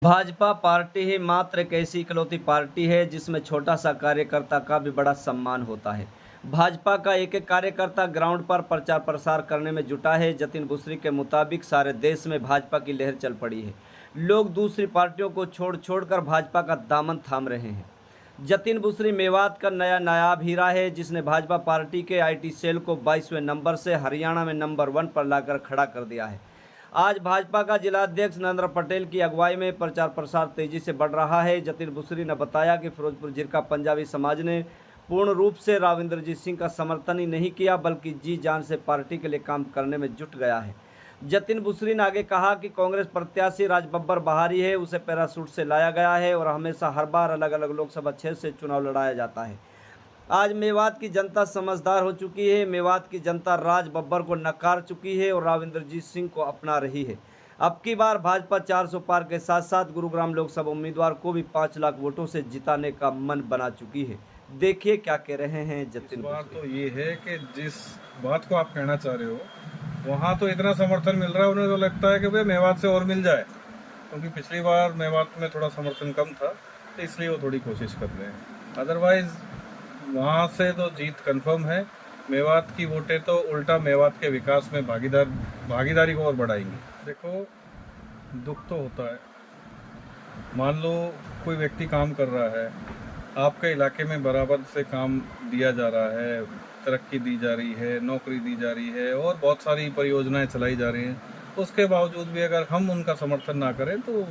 Bhajpa party ही मात्र एक ऐसी इकलौती पार्टी है जिसमें छोटा सा कार्यकर्ता का भी बड़ा सम्मान होता है। भाजपा का एक एक कार्यकर्ता ग्राउंड पर प्रचार प्रसार करने में जुटा है। जतिन बुसरी के मुताबिक सारे देश में भाजपा की लहर चल पड़ी है। लोग दूसरी पार्टियों को छोड़ छोड़कर भाजपा का दामन थाम रहे हैं। जतिन बुसरी मेवात का नया नायाब हीरा है, जिसने भाजपा पार्टी के आईटी सेल को 22वें नंबर से हरियाणा में नंबर 1 पर लाकर खड़ा कर दिया है। आज भाजपा का जिलाध्यक्ष नरेंद्र पटेल की अगुवाई में प्रचार प्रसार तेजी से बढ़ रहा है। जतिन बुसरी ने बताया कि फिरोजपुर जिला पंजाबी समाज ने पूर्ण रूप से राव इंद्रजीत सिंह का समर्थन ही नहीं किया, बल्कि जी जान से पार्टी के लिए काम करने में जुट गया है। जतिन बुसरी ने आगे कहा कि कांग्रेस प्रत्याशी राज बब्बर बाहरी है, उसे पैराशूट से लाया गया है और हमेशा हर बार अलग अलग लोकसभा क्षेत्र से चुनाव लड़ाया जाता है। आज मेवात की जनता समझदार हो चुकी है। मेवात की जनता राज बब्बर को नकार चुकी है और राव इंद्रजीत सिंह को अपना रही है। अब की बार भाजपा 400 पार के साथ साथ गुरुग्राम लोकसभा उम्मीदवार को भी 5 लाख वोटों से जिताने का मन बना चुकी है। देखिए क्या कह रहे हैं जतिन। इस बार तो ये है कि जिस बात को आप कहना चाह रहे हो वहाँ तो इतना समर्थन मिल रहा है, उन्हें तो लगता है कि भाई मेवात से और मिल जाए, क्योंकि पिछली बार मेवात में थोड़ा समर्थन कम था, तो इसलिए वो थोड़ी कोशिश कर रहे हैं। अदरवाइज वहाँ से तो जीत कंफर्म है। मेवात की वोटें तो उल्टा मेवात के विकास में भागीदारी को और बढ़ाएंगी। देखो, दुख तो होता है। मान लो कोई व्यक्ति काम कर रहा है, आपके इलाके में बराबर से काम दिया जा रहा है, तरक्की दी जा रही है, नौकरी दी जा रही है और बहुत सारी परियोजनाएं चलाई जा रही हैं, उसके बावजूद भी अगर हम उनका समर्थन ना करें तो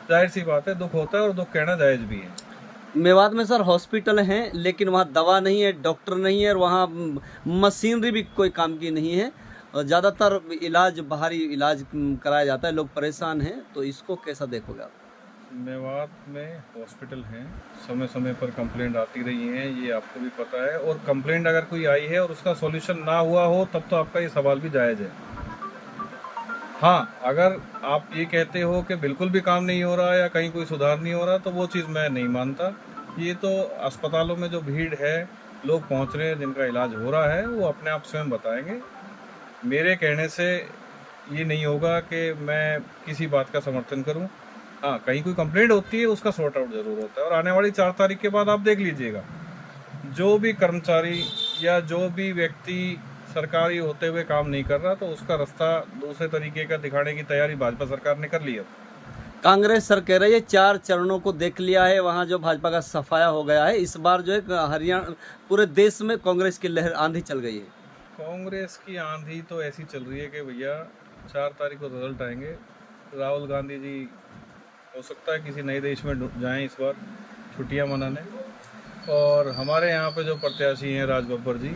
जाहिर सी बात है दुख होता है, और दुख कहना जायज़ भी है। मेवात में सर हॉस्पिटल हैं, लेकिन वहाँ दवा नहीं है, डॉक्टर नहीं है और वहाँ मशीनरी भी कोई काम की नहीं है। और ज़्यादातर इलाज बाहरी इलाज कराया जाता है, लोग परेशान हैं। तो इसको कैसा देखोगे आप? मेवात में हॉस्पिटल हैं, समय समय पर कंप्लेंट आती रही हैं, ये आपको भी पता है। और कंप्लेंट अगर कोई आई है और उसका सॉल्यूशन ना हुआ हो तब तो आपका ये सवाल भी जायज़ है। हाँ, अगर आप ये कहते हो कि बिल्कुल भी काम नहीं हो रहा या कहीं कोई सुधार नहीं हो रहा, तो वो चीज़ मैं नहीं मानता। ये तो अस्पतालों में जो भीड़ है, लोग पहुंच रहे हैं, जिनका इलाज हो रहा है, वो अपने आप स्वयं बताएंगे। मेरे कहने से ये नहीं होगा कि मैं किसी बात का समर्थन करूं। हाँ, कहीं कोई कंप्लेंट होती है, उसका सॉर्ट आउट जरूर होता है। और आने वाली 4 तारीख के बाद आप देख लीजिएगा, जो भी कर्मचारी या जो भी व्यक्ति सरकारी होते हुए काम नहीं कर रहा, तो उसका रास्ता दूसरे तरीके का दिखाने की तैयारी भाजपा सरकार ने कर ली है। कांग्रेस सर कह रही है 4 चरणों को देख लिया है, वहाँ जो भाजपा का सफाया हो गया है। इस बार जो है हरियाणा पूरे देश में कांग्रेस की लहर आंधी चल गई है। कांग्रेस की आंधी तो ऐसी चल रही है कि भैया 4 तारीख को रिजल्ट आएंगे। राहुल गांधी जी हो सकता है किसी नए देश में जाएं इस बार छुट्टियां मनाने, और हमारे यहाँ पे जो प्रत्याशी हैं राज बब्बर जी,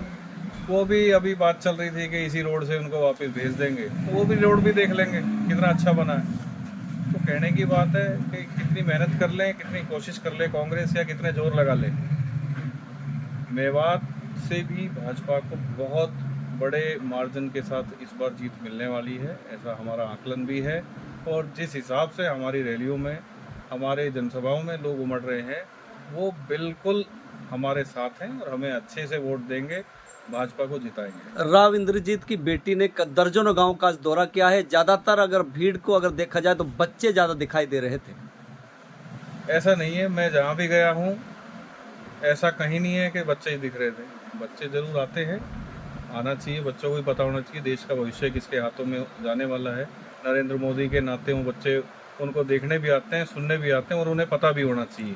वो भी अभी बात चल रही थी कि इसी रोड से उनको वापस भेज देंगे, तो वो भी रोड भी देख लेंगे कितना अच्छा बना है। तो कहने की बात है कि कितनी मेहनत कर लें, कितनी कोशिश कर ले कांग्रेस, या कितने जोर लगा ले, मेवात से भी भाजपा को बहुत बड़े मार्जिन के साथ इस बार जीत मिलने वाली है, ऐसा हमारा आकलन भी है। और जिस हिसाब से हमारी रैलियों में, हमारे जनसभाओं में लोग उमड़ रहे हैं, वो बिल्कुल हमारे साथ हैं और हमें अच्छे से वोट देंगे, भाजपा को जिताएंगे। राव इंद्रजीत की बेटी ने दर्जनों गांव का दौरा किया है। ज्यादातर अगर भीड़ को अगर देखा जाए तो बच्चे ज्यादा दिखाई दे रहे थे। ऐसा नहीं है, मैं जहाँ भी गया हूँ ऐसा कहीं नहीं है कि बच्चे ही दिख रहे थे। बच्चे जरूर आते हैं, आना चाहिए, बच्चों को भी पता होना चाहिए देश का भविष्य किसके हाथों में जाने वाला है। नरेंद्र मोदी के नाते वो बच्चे उनको देखने भी आते हैं, सुनने भी आते हैं, और उन्हें पता भी होना चाहिए।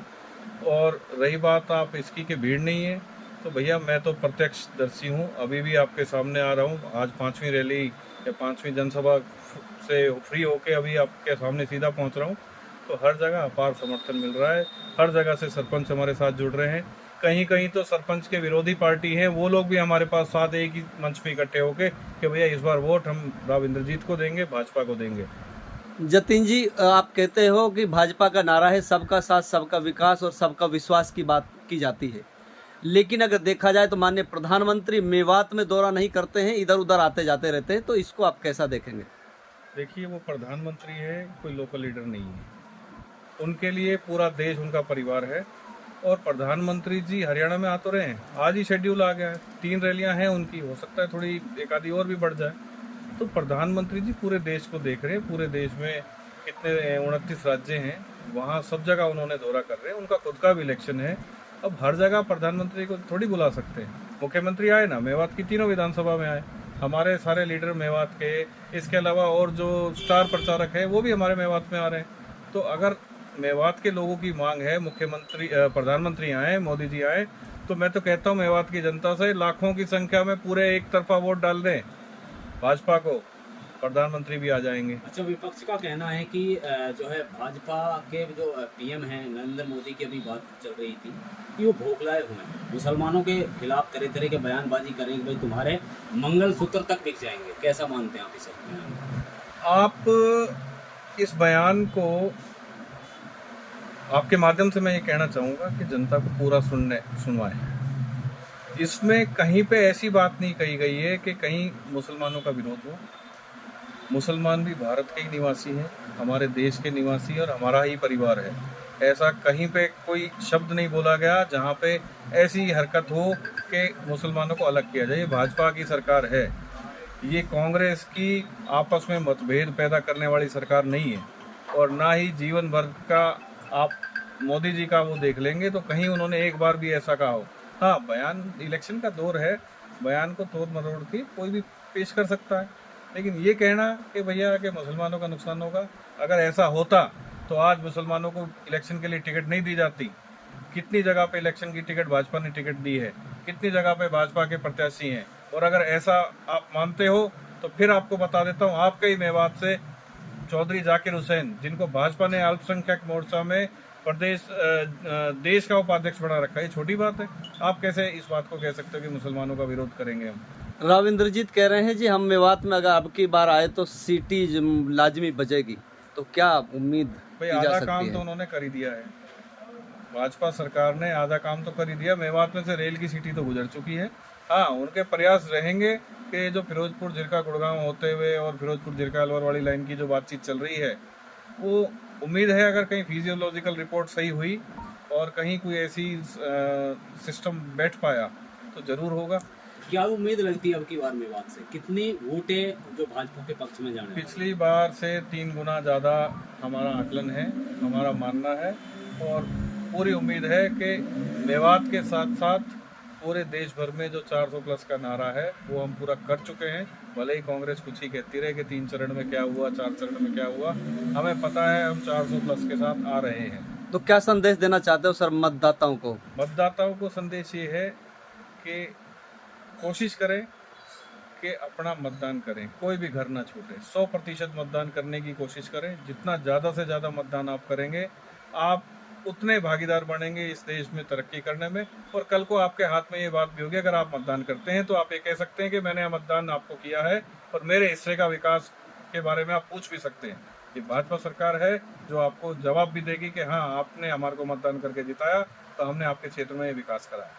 और रही बात आप इसकी कि भीड़ नहीं है, तो भैया मैं तो प्रत्यक्षदर्शी हूँ, अभी भी आपके सामने आ रहा हूँ। आज 5वीं रैली या 5वीं जनसभा से फ्री होके अभी आपके सामने सीधा पहुँच रहा हूँ। तो हर जगह अपार समर्थन मिल रहा है, हर जगह से सरपंच हमारे साथ जुड़ रहे हैं। कहीं कहीं तो सरपंच के विरोधी पार्टी हैं, वो लोग भी हमारे पास साथ एक ही मंच पे इकट्ठे होके कि भैया इस बार वोट हम राव इंद्रजीत को देंगे, भाजपा को देंगे। जतिन जी, आप कहते हो कि भाजपा का नारा है सबका साथ, सबका विकास और सबका विश्वास की बात की जाती है, लेकिन अगर देखा जाए तो माननीय प्रधानमंत्री मेवात में दौरा नहीं करते हैं, इधर उधर आते जाते रहते हैं। तो इसको आप कैसा देखेंगे? देखिए, वो प्रधानमंत्री है, कोई लोकल लीडर नहीं है। उनके लिए पूरा देश उनका परिवार है। और प्रधानमंत्री जी हरियाणा में आ तो रहे हैं, आज ही शेड्यूल आ गया है, 3 रैलियां हैं उनकी, हो सकता है थोड़ी एक आधी और भी बढ़ जाए। तो प्रधानमंत्री जी पूरे देश को देख रहे हैं, पूरे देश में कितने 29 राज्य हैं, वहाँ सब जगह उन्होंने दौरा कर रहे हैं, उनका खुद का भी इलेक्शन है। अब हर जगह प्रधानमंत्री को थोड़ी बुला सकते हैं। मुख्यमंत्री आए ना, मेवात की तीनों विधानसभा में आए, हमारे सारे लीडर मेवात के, इसके अलावा और जो स्टार प्रचारक है वो भी हमारे मेवात में आ रहे हैं। तो अगर मेवात के लोगों की मांग है प्रधानमंत्री आए, मोदी जी आए, तो मैं तो कहता हूँ मेवात की जनता से लाखों की संख्या में पूरे एक तरफा वोट डाल दें भाजपा को, प्रधानमंत्री भी आ जाएंगे। अच्छा, विपक्ष का कहना है कि जो है भाजपा के जो पीएम हैं नरेंद्र मोदी की अभी बात चल रही थी कि वो भोखलाए हुए हैं, मुसलमानों के खिलाफ तरह तरह के बयानबाजी करेंगे, भाई तुम्हारे मंगलसूत्र तक बिक जाएंगे। कैसा मानते हैं आप इसे? आप इस बयान को, आपके माध्यम से मैं ये कहना चाहूँगा कि जनता को पूरा सुनवाएं। इसमें कहीं पे ऐसी बात नहीं कही गई है कि कहीं मुसलमानों का विरोध हो। मुसलमान भी भारत के ही निवासी हैं, हमारे देश के निवासी, और हमारा ही परिवार है। ऐसा कहीं पे कोई शब्द नहीं बोला गया जहाँ पे ऐसी हरकत हो कि मुसलमानों को अलग किया जाए। ये भाजपा की सरकार है, ये कांग्रेस की आपस में मतभेद पैदा करने वाली सरकार नहीं है, और ना ही जीवन भर का आप मोदी जी का वो देख लेंगे तो कहीं उन्होंने एक बार भी ऐसा कहा हो। हाँ, बयान, इलेक्शन का दौर है, बयान को तोड़ मरोड़ के कोई भी पेश कर सकता है, लेकिन ये कहना कि भैया कि मुसलमानों का नुकसान होगा, अगर ऐसा होता तो आज मुसलमानों को इलेक्शन के लिए टिकट नहीं दी जाती। कितनी जगह पे इलेक्शन की टिकट भाजपा ने टिकट दी है, कितनी जगह पे भाजपा के प्रत्याशी हैं। और अगर ऐसा आप मानते हो तो फिर आपको बता देता हूँ, आपके ही मेवात से चौधरी जाकिर हुसैन, जिनको भाजपा ने अल्पसंख्यक मोर्चा में देश का उपाध्यक्ष बना रखा है, ये छोटी बात है? आप कैसे इस बात को कह सकते हो कि मुसलमानों का विरोध करेंगे हम? रविंद्रजीत कह रहे हैं जी हम मेवात में अगर अब की बार आए तो सीटी लाजमी बजेगी, तो क्या उम्मीद भाई की जा आधा सकती काम है? तो उन्होंने कर ही दिया है, भाजपा सरकार ने आधा काम तो कर ही दिया। मेवात में से रेल की सीटी तो गुजर चुकी है। हाँ, उनके प्रयास रहेंगे कि जो फिरोजपुर जिरका गुड़गांव होते हुए और फिरोजपुर जिरका अलवर वाली लाइन की जो बातचीत चल रही है, वो उम्मीद है अगर कहीं फिजियोलॉजिकल रिपोर्ट सही हुई और कहीं कोई ऐसी सिस्टम बैठ पाया तो जरूर होगा। क्या उम्मीद लगती है अब की बार मेवात से? कितनी वोटें जो भाजपा के पक्ष में जाने? पिछली बार से 3 गुना ज़्यादा हमारा आकलन है, हमारा मानना है, और पूरी उम्मीद है कि मेवात के साथ साथ पूरे देश भर में जो 400 प्लस का नारा है वो हम पूरा कर चुके हैं। भले ही कांग्रेस कुछ ही कहती रहे कि 3 चरण में क्या हुआ, 4 चरण में क्या हुआ, हमें पता है हम 400 प्लस के साथ आ रहे हैं। तो क्या संदेश देना चाहते हो सर मतदाताओं को? मतदाताओं को संदेश ये है कि कोशिश करें कि अपना मतदान करें, कोई भी घर ना छूटे, 100% मतदान करने की कोशिश करें। जितना ज़्यादा से ज़्यादा मतदान आप करेंगे, आप उतने भागीदार बनेंगे इस देश में तरक्की करने में। और कल को आपके हाथ में ये बात भी होगी, अगर आप मतदान करते हैं तो आप ये कह सकते हैं कि मैंने मतदान आपको किया है और मेरे हिस्से का विकास के बारे में आप पूछ भी सकते हैं। ये भाजपा सरकार है जो आपको जवाब भी देगी कि हाँ, आपने हमारे को मतदान करके जिताया तो हमने आपके क्षेत्र में ये विकास कराया।